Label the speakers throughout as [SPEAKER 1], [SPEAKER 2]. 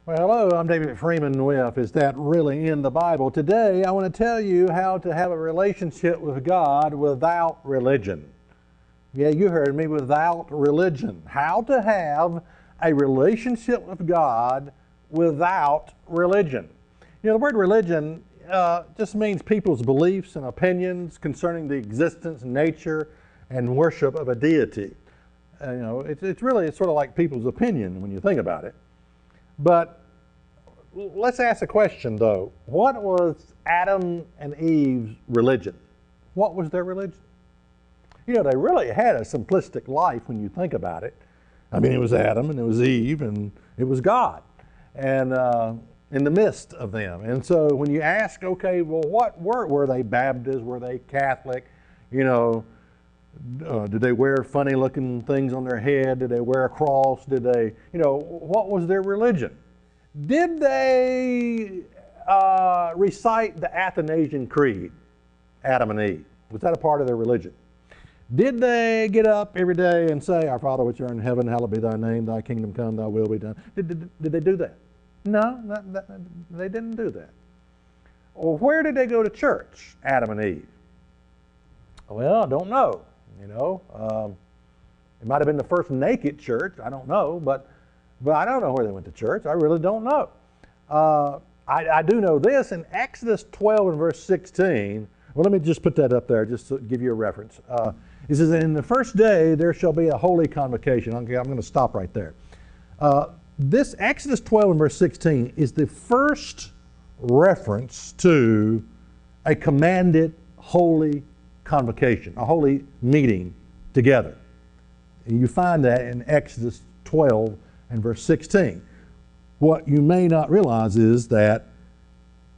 [SPEAKER 1] Well, hello, I'm David Freeman with Is That Really in the Bible? Today, I want to tell you how to have a relationship with God without religion. Yeah, you heard me, without religion. How to have a relationship with God without religion. You know, the word religion just means people's beliefs and opinions concerning the existence, nature, and worship of a deity. It's really sort of like people's opinion when you think about it. But let's ask a question, though. What was Adam and Eve's religion? What was their religion? You know, they really had a simplistic life when you think about it. I mean, it was Adam and it was Eve and it was God, and in the midst of them. And so when you ask, okay, well, what were they Baptist? Were they Catholic? You know, did they wear funny looking things on their head? Did they wear a cross? Did they, what was their religion? Did they recite the Athanasian Creed, Adam and Eve? Was that a part of their religion? Did they get up every day and say, Our Father which art in heaven, hallowed be thy name, thy kingdom come, thy will be done? Did they do that? No, they didn't do that. Well, where did they go to church, Adam and Eve? Well, I don't know. It might have been the first naked church. I don't know, but I don't know where they went to church. I really don't know. I do know this in Exodus 12 and verse 16. Well, let me just put that up there just to give you a reference. It says, "In the first day there shall be a holy convocation." Okay, I'm going to stop right there. This Exodus 12 and verse 16 is the first reference to a commanded holy convocation, a holy meeting together. And you find that in Exodus 12 and verse 16. What you may not realize is that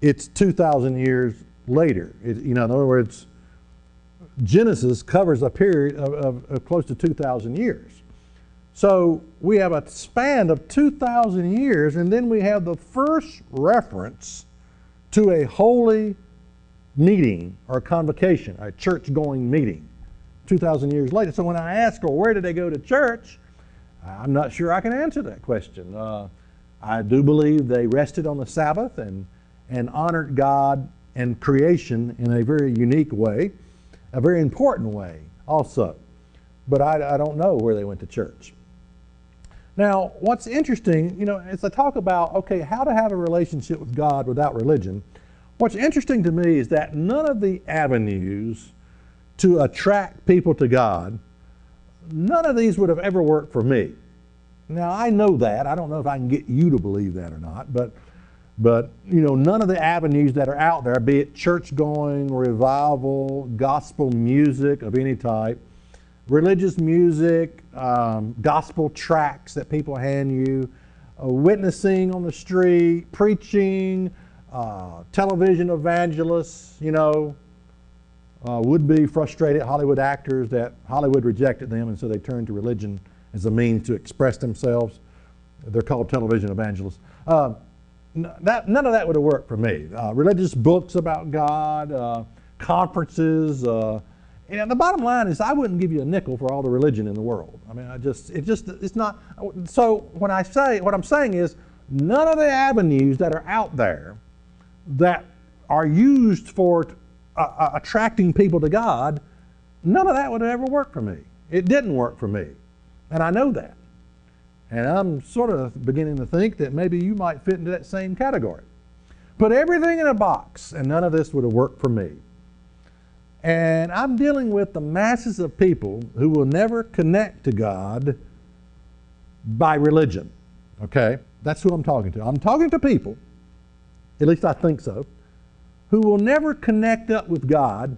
[SPEAKER 1] it's 2,000 years later. In other words, Genesis covers a period of close to 2,000 years. So we have a span of 2,000 years, and then we have the first reference to a holy meeting or convocation, a church-going meeting, 2,000 years later. So when I ask, where did they go to church? I'm not sure I can answer that question. I do believe they rested on the Sabbath and honored God and creation in a very unique way, a very important way also. But I don't know where they went to church. Now, what's interesting, as I talk about, okay, how to have a relationship with God without religion, what's interesting to me is that none of the avenues to attract people to God, none of these would have ever worked for me. Now, I know that. I don't know if I can get you to believe that or not, but none of the avenues that are out there, be it church-going, revival, gospel music of any type, religious music, gospel tracts that people hand you, witnessing on the street, preaching, television evangelists, would-be frustrated Hollywood actors that Hollywood rejected them, and so they turned to religion as a means to express themselves. They're called television evangelists. None of that would have worked for me. Religious books about God, conferences. And the bottom line is, I wouldn't give you a nickel for all the religion in the world. I mean, it's not. So what I'm saying is, none of the avenues that are out there that are used for attracting people to God, none of that would have ever worked for me. It didn't work for me, and I know that. And I'm sort of beginning to think that maybe you might fit into that same category. Put everything in a box, and none of this would have worked for me. And I'm dealing with the masses of people who will never connect to God by religion. Okay? That's who I'm talking to. I'm talking to people, at least I think so, who will never connect up with God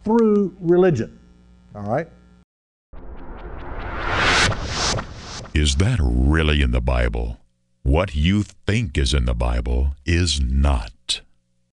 [SPEAKER 1] through religion. All right?
[SPEAKER 2] Is that really in the Bible? What you think is in the Bible is not.